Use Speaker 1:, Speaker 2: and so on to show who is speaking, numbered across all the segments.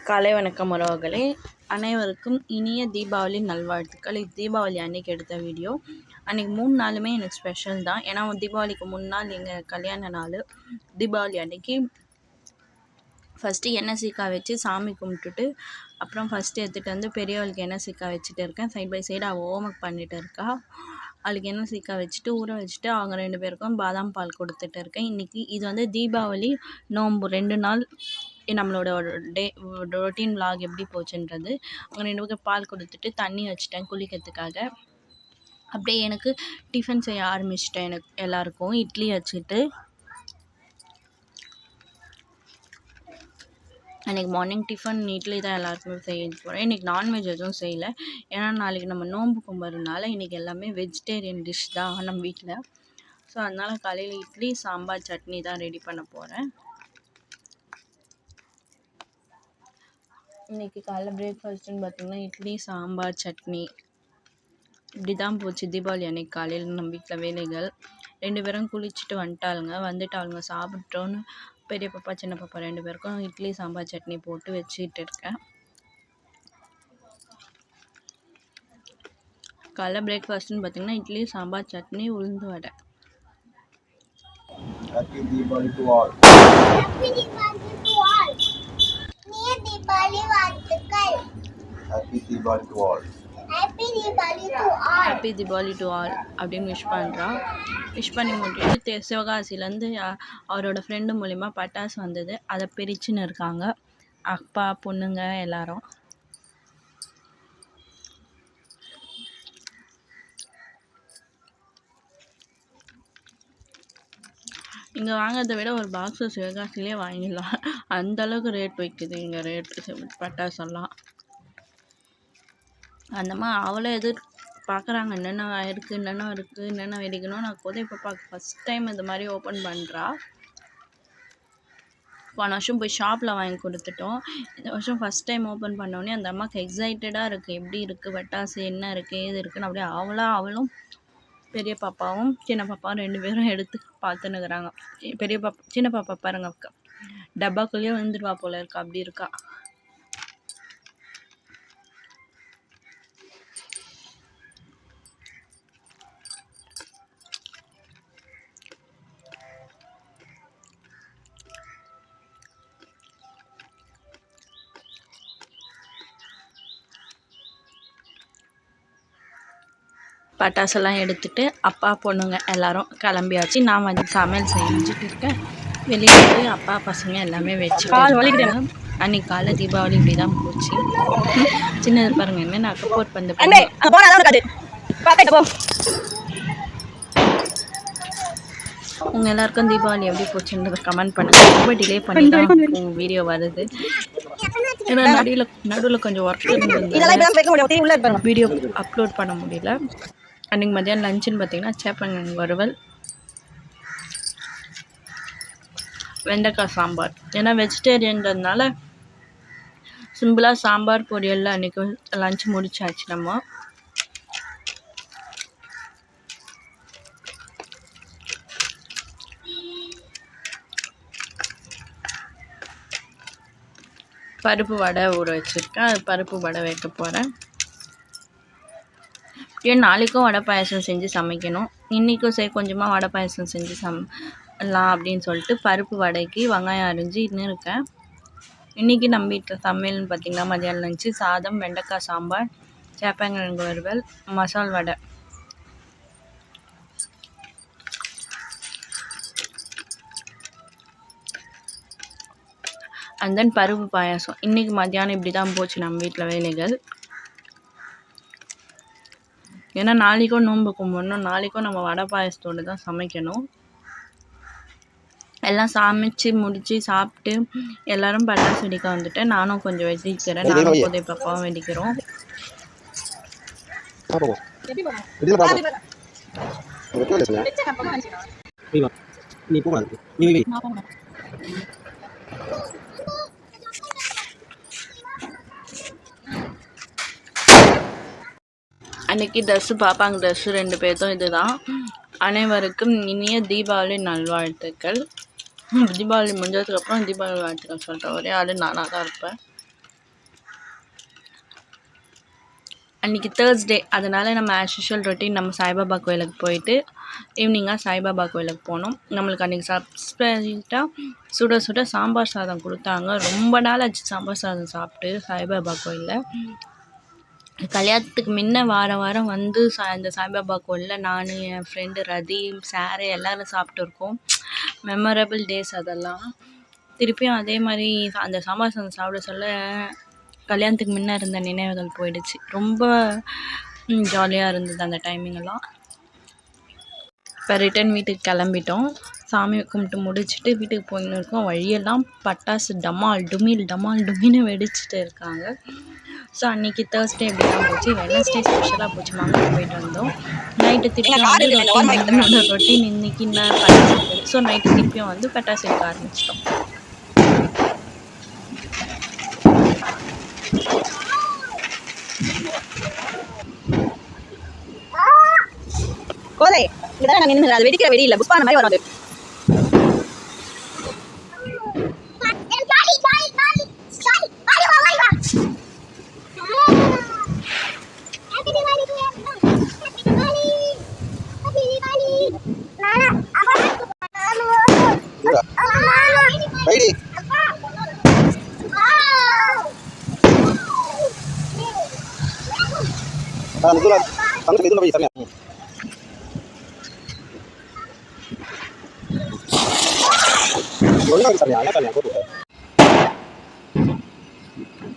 Speaker 1: காலை வணக்கம் உறவுகளே, அனைவருக்கும் இனிய தீபாவளி நல்வாழ்த்துக்கள். இது தீபாவளி அன்னைக்கு எடுத்த வீடியோ. அன்றைக்கி 3 நாளுமே எனக்கு ஸ்பெஷல் தான். ஏன்னா தீபாவளிக்கு 3 நாள் எங்கள் கல்யாண நாள். தீபாவளி அன்னைக்கு ஃபஸ்ட்டு எண்ணெய் சீக்காய் வச்சு சாமி கும்பிட்டுட்டு, அப்புறம் ஃபஸ்ட்டு எடுத்துகிட்டு வந்து பெரியவளுக்கு எண்ணெய் சீக்காய் வச்சுட்டு இருக்கேன். சைட் பை சைடு அவள் ஹோம்ஒர்க் பண்ணிகிட்டு இருக்கா. அவளுக்கு எண்ணெய் சீக்காய் வச்சுட்டு ஊற வச்சுட்டு அவங்க 2 பேருக்கும் பாதாம் பால் கொடுத்துட்டு இருக்கேன். இன்றைக்கி இது வந்து தீபாவளி நோன்பு 2 நாள் நம்மளோட ரொட்டீன் விலாக் எப்படி போச்சுன்றது. அவங்க 2 பேருக்கு பால் கொடுத்துட்டு தண்ணி வச்சுட்டேன் குளிக்கிறதுக்காக. அப்படியே எனக்கு டிஃபன் செய்ய ஆரம்பிச்சிட்டேன். எனக்கு எல்லாருக்கும் இட்லி வச்சுட்டு அன்றைக்கி மார்னிங் டிஃபன் இட்லி தான் எல்லாருக்குமே செய்ய போகிறேன். இன்றைக்கி நான்வெஜ் எதுவும் செய்யலை. ஏன்னா நாளைக்கு நம்ம நோன்பு கும்பிட்றதுனால இன்றைக்கி எல்லாமே வெஜிடேரியன் டிஷ் தான் நம்ம வீட்டில். ஸோ அதனால் காலையில் இட்லி சாம்பார் சட்னி தான் ரெடி பண்ண போகிறேன். இன்றைக்கி காலைல பிரேக்ஃபாஸ்ட்டுன்னு பார்த்திங்கன்னா இட்லி சாம்பார் சட்னி இப்படி தான் போச்சு தீபாவளி அன்றைக்கி காலையில் நம்ம வீட்டில் வேலைகள். 2 பேரும் குளிச்சுட்டு வந்துட்டாளுங்க சாப்பிட்டோன்னு பெரிய பாப்பா சின்ன பாப்பா 2 பேருக்கும் இட்லி சாம்பார் சட்னி போட்டு வச்சுட்டு இருக்கேன். காலைல பிரேக்ஃபாஸ்ட்டுன்னு பார்த்திங்கன்னா இட்லி சாம்பார் சட்னி உளுந்து வடை.
Speaker 2: Happy Diwali to all.
Speaker 3: Happy Diwali to all. Diwali வாழ்த்துக்கள்.
Speaker 2: Happy Diwali to all.
Speaker 3: Happy Diwali to all.
Speaker 1: Happy Deepavali to all அப்படின்னு விஷ் பண்ணுறான். விஷ் பண்ணி முடிச்சுட்டு சிவகாசிலேருந்து அவரோட ஃப்ரெண்டு மூலிமா பட்டாசு வந்தது. அதை பிரிச்சுன்னு இருக்காங்க அப்பா பொண்ணுங்க எல்லாரும். இங்கே வாங்கிறத விட ஒரு பாக்ஸு சிவகாசிலே வாங்கிடலாம். அந்தளவுக்கு ரேட் வைக்குது இங்கே ரேட்டு பட்டாசெல்லாம். அந்த மாதிரி அவளே பார்க்குறாங்க என்னென்ன இருக்குது என்னென்ன வெடிக்கணும். நான் கூட இப்போ ஃபஸ்ட் டைம் இந்த மாதிரி ஓப்பன் பண்ணுறா. போன வருஷம் போய் ஷாப்பில் வாங்கி கொடுத்துட்டோம். இந்த வருஷம் ஃபஸ்ட் டைம் ஓப்பன் பண்ணோடனே அந்த அம்மாவுக்கு எக்ஸைட்டடாக இருக்குது. எப்படி இருக்குது பட்டாசு, என்ன இருக்குது ஏது இருக்குதுன்னு அப்படியே அவளும் பெரிய பாப்பாவும் சின்ன பாப்பாவும் 2 பேரும் எடுத்து பார்த்துன்னுக்குறாங்க. பெரிய பாப்பா சின்ன பாப்பா பாருங்க டப்பாக்குள்ளேயே விழுந்துடுவா போல இருக்கா, அப்படி இருக்கா. பட்டாசெல்லாம் எடுத்துகிட்டு அப்பா பொண்ணுங்க எல்லோரும் கிளம்பியாச்சு. நான் வந்து சமையல் செஞ்சுட்டு இருக்கேன். வெளியே போய் அப்பா பசங்க எல்லாமே வச்சு அன்றைக்கி காலை தீபாவளி இப்படி தான் போச்சு. சின்னது பாருங்க என்ன நான் சப்போர்ட் பண்ண உங்கள் எல்லாருக்கும் தீபாவளி எப்படி போச்சுன்றதை கமெண்ட் பண்ணுங்கள். ரொம்ப டிலே பண்ணி தான் வீடியோ வருது. ஏன்னா நடுவில் கொஞ்சம் ஒர்க் இருந்தது, வீடியோ அப்லோட் பண்ண முடியல. அன்றைக்கி மதியானம் லஞ்சுன்னு பார்த்தீங்கன்னா சேப்பங்கிழங்கு வறுவல், வெண்டைக்காய் சாம்பார். ஏன்னா வெஜிடேரியன்றதுனால சிம்பிளாக சாம்பார் பொரியலில் அன்றைக்கி லஞ்ச் முடிச்சாச்சு. நம்ம பருப்பு வடை ஊற வச்சுருக்கேன். அது பருப்பு வடை வைக்க போகிறேன். ஏன் நாளைக்கும் வடை பாயசம் செஞ்சு சமைக்கணும். இன்றைக்கும் கொஞ்சமாக வடை பாயசம் செஞ்சு சமைக்கலாம் அப்படின்னு சொல்லிட்டு பருப்பு வடைக்கு வெங்காயம் அரிஞ்சு இன்னும் இருக்கேன். இன்றைக்கி நம்ம வீட்டில் சமையல்னு பார்த்திங்கன்னா மதியானம் லஞ்சு சாதம், வெண்டைக்காய் சாம்பார், சேப்பங்கிழங்கு வறுவல், மசால் வடை. அண்ட் தென் பருப்பு பாயாசம். இன்றைக்கி மத்தியானம் இப்படி தான் போச்சு நம்ம வீட்டில் வேலைகள். ஏன்னா நாளைக்கும் நோன்பு கும்பிடணும். நாளைக்கும் நம்ம வடை பாயசத்தோடு தான் சமைக்கணும். எல்லாம் சமைச்சு முடித்து சாப்பிட்டு எல்லோரும் பட்டாசு வெடிக்க வந்துட்டு நானும் கொஞ்சம் வெடிக்கிறேன். நானும் புதிய பாப்பாவும் வெடிக்கிறோம். அன்றைக்கி ட்ரெஸ்ஸு பாப்பாங்க ட்ரெஸ்ஸு 2 பேர்த்தும் இது தான். அனைவருக்கும் இனிய தீபாவளி நல்வாழ்த்துக்கள். தீபாவளி முடிஞ்சதுக்கப்புறம் தீபாவளி வாழ்த்துக்கள் சொல்லிட்டேன். ஒரே ஆள் நானாக தான் இருப்பேன். அன்றைக்கி தேர்ஸ்டே, அதனால் நம்ம ஆஸ் யூஷுவல் ரொட்டீன் நம்ம சாய்பாபா கோயிலுக்கு போயிட்டு ஈவினிங்காக சாய்பாபா கோயிலுக்கு போனோம். நம்மளுக்கு அன்றைக்கி சர்ப்ரைஸாக சுட சுட சாம்பார் சாதம் கொடுத்தாங்க. ரொம்ப நாள் ஆச்சு சாம்பார் சாதம் சாப்பிட்டு சாய்பாபா கோயிலில். கல்யாணத்துக்கு முன்ன வாரம் வந்து இந்த சாய்பாபா கோயிலில் நான், என் ஃப்ரெண்டு ரதீம், சாரு எல்லோரும் சாப்பிட்டுருக்கோம். மெமரபிள் டேஸ் அதெல்லாம். திருப்பியும் அதே மாதிரி அந்த சாம்பார் சாதம் சாப்பிட சொல்ல கல்யாணத்துக்கு முன்னே இருந்த நினைவுகள் போயிடுச்சு. ரொம்ப ஜாலியாக இருந்தது அந்த டைமிங்கெல்லாம். இப்போ ரிட்டன் வீட்டுக்கு கிளம்பிட்டோம். சாமி கும்பிட்டு முடிச்சுட்டு வீட்டுக்கு போயின்னு இருக்கோம். வழியெல்லாம் பட்டாசு டமால் டுமின்னு வெடிச்சிட்டு இருக்காங்க. ஸோ அன்றைக்கி தேர்ஸ்டே இப்படி தான் போச்சு. வெட்னஸ்டே ஸ்பெஷலாக போச்சு. மாமா போயிட்டு வந்தோம். நைட்டு திருப்பியும் வந்து ரொட்டீன் இன்றைக்கி என்ன பட்டாசு. ஸோ நைட்டு திருப்பியும் வந்து பட்டாசு எடுக்க ஆரம்பிச்சிட்டோம்.
Speaker 4: கோதை இதான் நான் நின்று அது வெடிக்கிற வெடி இல்லை, புஷ்பான மாதிரி வரும் அது.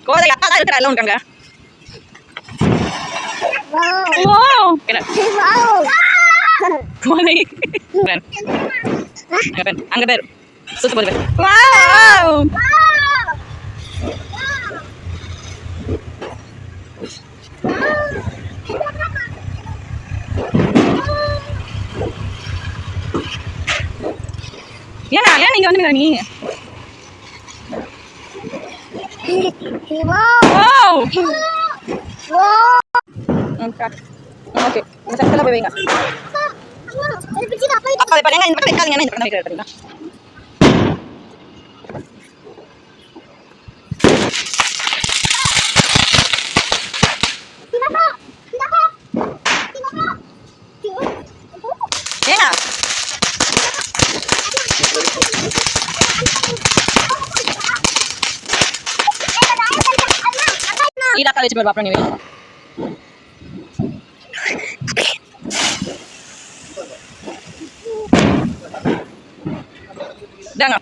Speaker 4: கோதை அக்கா தான் இருக்கிற எல்லாம் இருக்காங்க. அங்க பேர் சுத்து போது ஏன் நீங்க வந்து நீ ஓகே சக்கல போய் வைங்க. அப்பா இப்ப நீங்க இந்த பக்கம் வைக்காதீங்க, இந்த பக்கம் வைக்கிறீங்க. ஏனா ஈடா காலேஜ் போய் பாப்பா நீ வை. டங்க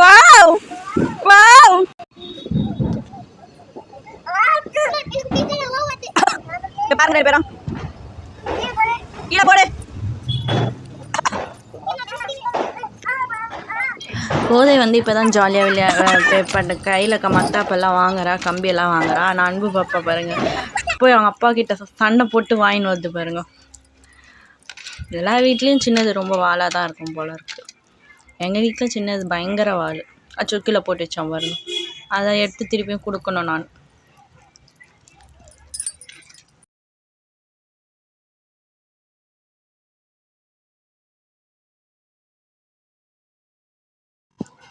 Speaker 4: வாவ் வாவ் பாருங்க ரெண்டு பேரும் கீழே போடு.
Speaker 1: கோதை வந்து இப்போ தான் ஜாலியாக கையில் மத்தாப்பெல்லாம் வாங்குறா, கம்பியெல்லாம் வாங்குறா. நான் அன்பு பாப்பா பாருங்கள் போய் அவங்க அப்பா கிட்ட சண்டை போட்டு வாங்கின்னு வருது பாருங்க. எல்லா வீட்லேயும் சின்னது ரொம்ப வாலாக தான் இருக்கும் போல இருக்குது. எங்கள் வீட்டில் சின்னது பயங்கர வால். சொக்கில் போட்டு வச்சோம் பாருங்க. அதை எடுத்து திருப்பியும் கொடுக்கணும் நான்.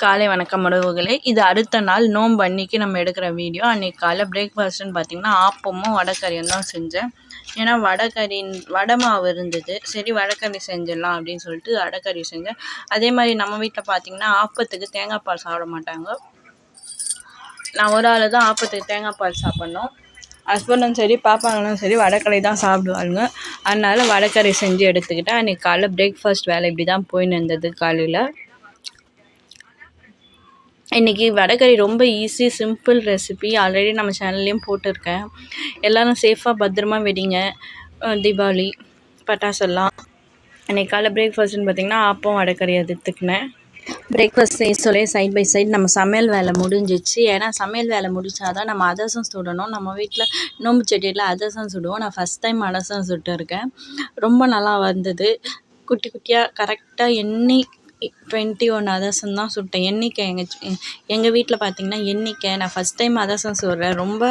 Speaker 1: காலை வணக்கம் உறவுகளே. இது அடுத்த நாள் நோன்பு அன்னைக்கு நம்ம எடுக்கிற வீடியோ. அன்றைக்கி காலை பிரேக்ஃபாஸ்ட்டுன்னு பார்த்திங்கன்னா ஆப்பமும் வடைக்கறியும் தான் செஞ்சேன். ஏன்னா வடை மாவு இருந்தது. சரி வடைக்கறி செஞ்சிடலாம் அப்படின்னு சொல்லிட்டு வடைக்கறி செஞ்சேன். அதே மாதிரி நம்ம வீட்டில் பார்த்திங்கன்னா ஆப்பத்துக்கு தேங்காய் பால் சாப்பிட மாட்டாங்க. நான் ஒரு ஆள் தான் ஆப்பத்துக்கு தேங்காய் பால் சாப்பிட்ணும். ஹஸ்பண்டும் சரி பாப்பாங்களும் சரி வடைக்கறி தான் சாப்பிடுவாங்க. அதனால் வடைக்கறி செஞ்சு எடுத்துக்கிட்டேன். அன்றைக்கி காலைல பிரேக்ஃபாஸ்ட் வேலை இப்படி தான் போயின்னு இருந்தது. காலையில் இன்றைக்கி வடைக்கறி ரொம்ப ஈஸி சிம்பிள் ரெசிபி. ஆல்ரெடி நம்ம சேனல்லையும் போட்டிருக்கேன். எல்லோரும் சேஃபாக பத்திரமா வெடிங்க தீபாவளி பட்டாசெல்லாம். அன்றைக்கி காலைல பிரேக்ஃபாஸ்ட்டுன்னு பார்த்திங்கன்னா ஆப்பம் வடைக்கறி எடுத்துக்கினேன். பிரேக்ஃபாஸ்ட் செய்ய சொல்லி சைட் பை சைட் நம்ம சமையல் வேலை முடிஞ்சிச்சு. ஏன்னா சமையல் வேலை முடித்தாதான் நம்ம அதிரசம் சுடணும். நம்ம வீட்டில் நோம்பு செடியில் அதிரசம் சுடுவோம். நான் ஃபஸ்ட் டைம் அதிரசம் சுட்டுருக்கேன். ரொம்ப நல்லா வந்தது. குட்டி குட்டியாக கரெக்டாக எண்ணெய் 21 அதிரசம் தான் சுட்டேன். எண்ணிக்கை எங்கள் வீட்டில் பார்த்திங்கன்னா எண்ணிக்கை நான் ஃபஸ்ட் டைம் அதிரசம் சுடுறேன். ரொம்ப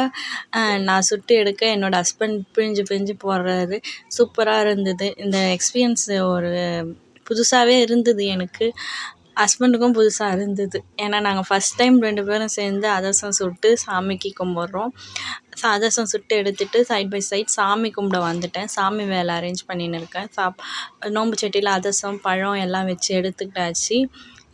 Speaker 1: நான் சுட்டு எடுக்க என்னோடய ஹஸ்பண்ட் பிழிஞ்சு போடுறாரு. சூப்பராக இருந்தது. இந்த எக்ஸ்பீரியன்ஸ் ஒரு புதுசாகவே இருந்தது எனக்கு. ஹஸ்பண்டுக்கும் புதுசாக இருந்தது. ஏன்னா நாங்கள் ஃபஸ்ட் டைம் 2 பேரும் சேர்ந்து அதிரசம் சுட்டு சாமிக்கு கும்பிட்றோம். அதிரசம் சுட்டு எடுத்துகிட்டு சைட் பை சைட் சாமி கும்பிட வந்துட்டேன். சாமி வேலை அரேஞ்ச் பண்ணின்னு இருக்கேன். நோம்பு சட்டியில் அதிரசம் பழம் எல்லாம் வச்சு எடுத்துக்கிட்டாச்சு.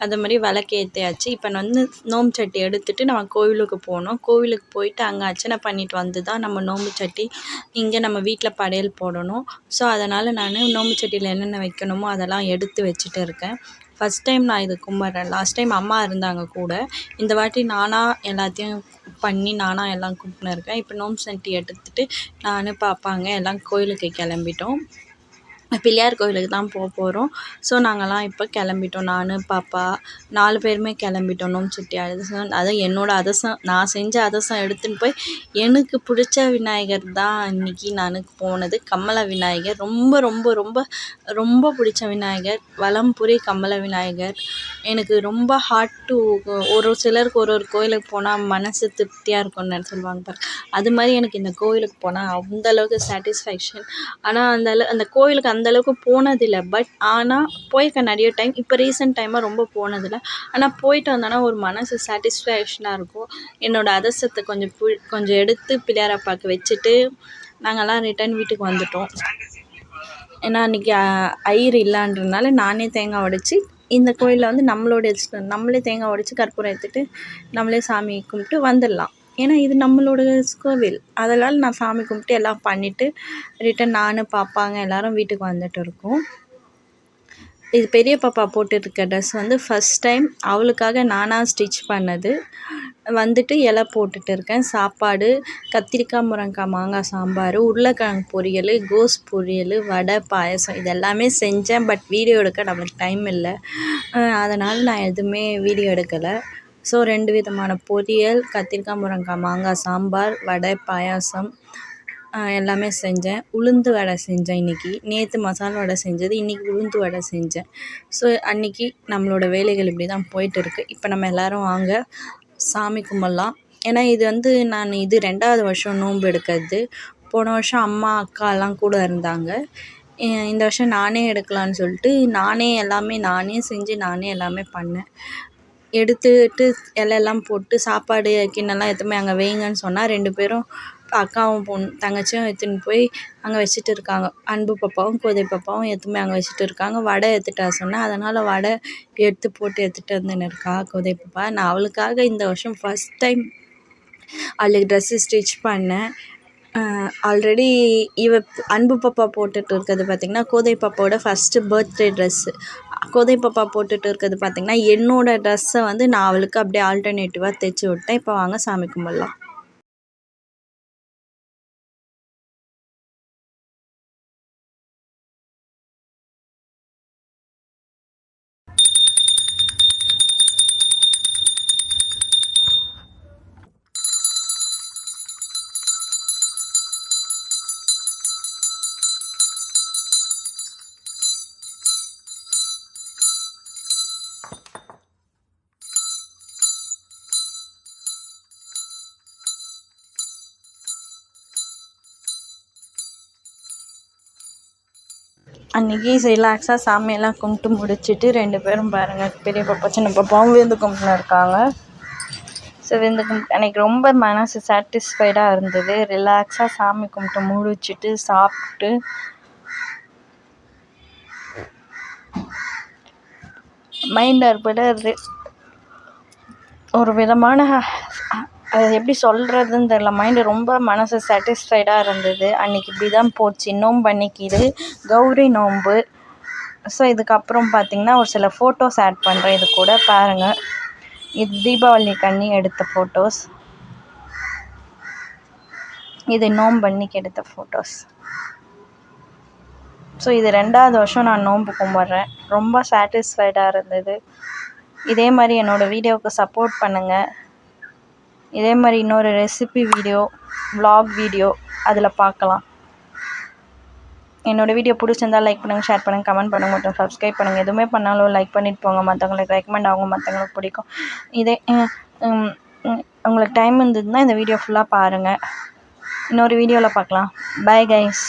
Speaker 1: அது மாதிரி விளக்கு ஏற்றியாச்சு. இப்போ நான் வந்து நோம்பு சட்டி எடுத்துகிட்டு நம்ம கோவிலுக்கு போனோம். கோவிலுக்கு போயிட்டு அங்கே அர்ச்சனை பண்ணிட்டு வந்து தான் நம்ம நோம்பு சட்டி இங்கே நம்ம வீட்டில் படையல் போடணும். ஸோ அதனால் நான் நோம்பு சட்டியில் என்னென்ன வைக்கணுமோ அதெல்லாம் எடுத்து வச்சுட்டு இருக்கேன். ஃபஸ்ட் டைம் நான் இது கும்பிட்றேன். லாஸ்ட் டைம் அம்மா இருந்தாங்க கூட. இந்த வாட்டி நானாக எல்லாத்தையும் பண்ணி நானாக எல்லாம் கும்பிட்னு இருக்கேன். இப்போ நோம்பு சட்டி எடுத்துகிட்டு நான் பாப்பாங்க எல்லாம் கோயிலுக்கு கிளம்பிட்டோம். பிள்ளையார் கோயிலுக்கு தான் போகிறோம். ஸோ நாங்கள்லாம் இப்போ கிளம்பிட்டோம். நான் பாப்பா 4 பேருமே கிளம்பிட்டோம். நோம்பு சட்டி அதிரசம் அதுவும் என்னோடய அதிரசம் நான் செஞ்ச அதிரசம் எடுத்துன்னு போய் எனக்கு பிடிச்ச விநாயகர் தான் இன்றைக்கி நான் போனது. கம்மல விநாயகர் ரொம்ப ரொம்ப ரொம்ப ரொம்ப பிடிச்ச விநாயகர். வலம்புரி கம்மல விநாயகர் எனக்கு ரொம்ப ஹார்ட் டு. ஒரு சிலருக்கு ஒரு கோயிலுக்கு போனால் மனசு திருப்தியாக இருக்கும்னு சொல்லுவாங்க பாரு. அது மாதிரி எனக்கு இந்த கோயிலுக்கு போனால் அந்தளவுக்கு சாட்டிஸ்ஃபேக்ஷன். ஆனால் அந்த கோயிலுக்கு அந்தளவுக்கு போனதில்லை. பட் ஆனால் போயிருக்கேன் நிறைய டைம். இப்போ ரீசெண்ட் டைமாக ரொம்ப போனதில்லை. ஆனால் போயிட்டு வந்தோன்னா ஒரு மனசு சாட்டிஸ்ஃபேக்ஷனாக இருக்கும். என்னோடய அதிரசத்தை கொஞ்சம் எடுத்து பிள்ளையார் அப்பாவுக்கு வச்சுட்டு நாங்கள்லாம் ரிட்டன் வீட்டுக்கு வந்துட்டோம். ஏன்னா அன்றைக்கி ஐயர் இல்லைன்றதுனால நானே தேங்காய் உடைச்சி இந்த கோயிலில் வந்து நம்மளே தேங்காய் உடைச்சி கற்பூரம் எடுத்துகிட்டு நம்மளே சாமி கும்பிட்டு வந்துடலாம். ஏன்னா இது நம்மளோட கோவில். அதனால் நான் சாமி கும்பிட்டு எல்லாம் பண்ணிவிட்டு ரிட்டன் நான் பாப்பாங்க எல்லோரும் வீட்டுக்கு வந்துட்டு இருக்கோம். இது பெரிய பாப்பா போட்டுருக்க ட்ரெஸ் வந்து ஃபஸ்ட் டைம் அவளுக்காக நானாக ஸ்டிச் பண்ணது. வந்துட்டு இலை போட்டுட்டு இருக்கேன். சாப்பாடு கத்திரிக்காய் முருங்கைக்காய் மாங்காய் சாம்பார், உருளைக்கிழங்கு பொரியல், கோஸ் பொரியல், வடை, பாயசம் இது எல்லாமே செஞ்சேன். பட் வீடியோ எடுக்க நம்மளுக்கு டைம் இல்லை. அதனால் நான் எதுவுமே வீடியோ எடுக்கலை. ஸோ 2 விதமான பொரியல், கத்திரிக்காய் முருங்கைக்காய் மாங்காய் சாம்பார், வடை, பாயாசம் எல்லாமே செஞ்சேன். உளுந்து வடை செஞ்சேன் இன்றைக்கி. நேற்று மசாலா வடை செஞ்சது, இன்றைக்கி உளுந்து வடை செஞ்சேன். ஸோ அன்றைக்கி நம்மளோட வேலைகள் இப்படி தான் போயிட்டுருக்கு. இப்போ நம்ம எல்லோரும் வாங்க சாமி கும்பிட்லாம். ஏன்னா இது வந்து நான் 2வது வருஷம் நோன்பு எடுக்கிறது. போன வருஷம் அம்மா அக்கா எல்லாம் கூட இருந்தாங்க. இந்த வருஷம் நானே எடுக்கலான்னு சொல்லிட்டு நானே செஞ்சு நானே எல்லாமே பண்ணேன். எடுத்துட்டு இலையெல்லாம் போட்டு சாப்பாடு கிண்ணெல்லாம் எதுவுமே அங்கே வைங்கன்னு சொன்னால் 2 பேரும் அக்காவும் தங்கச்சியும் எடுத்துன்னு போய் அங்கே வச்சுட்டு இருக்காங்க. அன்பு பாப்பாவும் கோதை பாப்பாவும் எதுவுமே அங்கே வச்சுட்டு இருக்காங்க. வடை எடுத்துகிட்டு வர சொன்னேன். அதனால் வடை எடுத்துகிட்டு வந்துன்னு இருக்கா கோதை பாப்பா. நான் அவளுக்காக இந்த வருஷம் ஃபஸ்ட் டைம் அவளுக்கு ட்ரெஸ்ஸு ஸ்டிச் பண்ணேன். ஆல்ரெடி அன்பு பாப்பா போட்டுட்டு இருக்கிறது பார்த்திங்கன்னா கோதை பாப்பாவோட ஃபஸ்ட்டு பர்த்டே ட்ரெஸ்ஸு. கோதை பாப்பா போட்டுட்டு இருக்கிறது பார்த்திங்கன்னா என்னோடய ட்ரெஸ்ஸை வந்து நான் அவளுக்கு அப்படியே ஆல்டர்னேட்டிவாக தைச்சி விட்டேன். இப்போ வாங்க சாமி கும்பிட்லாம். அன்றைக்கி ரிலாக்ஸாக சாமியெல்லாம் கும்பிட்டு முடிச்சுட்டு 2 பேரும் பாருங்கள் பெரிய பாப்பா சின்ன பாப்பாவும் விருந்து கும்பிட்டுன்னு இருக்காங்க. ஸோ விருந்து கும்பிட்டு அன்றைக்கி ரொம்ப மனசு சாட்டிஸ்ஃபைடாக இருந்தது. ரிலாக்ஸாக சாமி கும்பிட்டு முடிச்சுட்டு சாப்பிட்டு மைண்ட் ஏற்பட ஒரு விதமான அது எப்படி சொல்கிறதுன்னு தெரியல. மைண்டு ரொம்ப மனசு சாட்டிஸ்ஃபைடாக இருந்தது. அன்றைக்கி இப்படி தான் போச்சு. நோன்பு அன்றைக்கி இது கௌரி நோன்பு. ஸோ இதுக்கப்புறம் பார்த்திங்கன்னா ஒரு சில ஃபோட்டோஸ் ஆட் பண்ணுறேன். இது கூட பாருங்கள். இது தீபாவளி கண்ணி எடுத்த ஃபோட்டோஸ். இது நோன்பு அன்றைக்கி எடுத்த ஃபோட்டோஸ். ஸோ இது 2வது வருஷம் நான் நோன்பு கும்பிட்றேன். ரொம்ப சாட்டிஸ்ஃபைடாக இருந்தது. இதே மாதிரி என்னோடய வீடியோவுக்கு சப்போர்ட் பண்ணுங்கள். இதே மாதிரி இன்னொரு ரெசிபி வீடியோ, விலாக் வீடியோ அதில் பார்க்கலாம். என்னோடய வீடியோ பிடிச்சிருந்தால் லைக் பண்ணுங்கள், ஷேர் பண்ணுங்கள், கமெண்ட் பண்ணுங்கள் மற்றும் சப்ஸ்கிரைப் பண்ணுங்கள். எதுவுமே பண்ணாலும் லைக் பண்ணிட்டு போங்க. மற்றவங்களுக்கு ரெக்கமெண்ட் ஆகும், மற்றவங்களுக்கு பிடிக்கும். இதே உங்களுக்கு டைம் இருந்ததுன்னா இந்த வீடியோ ஃபுல்லாக பாருங்கள். இன்னொரு வீடியோவில் பார்க்கலாம். Bye guys.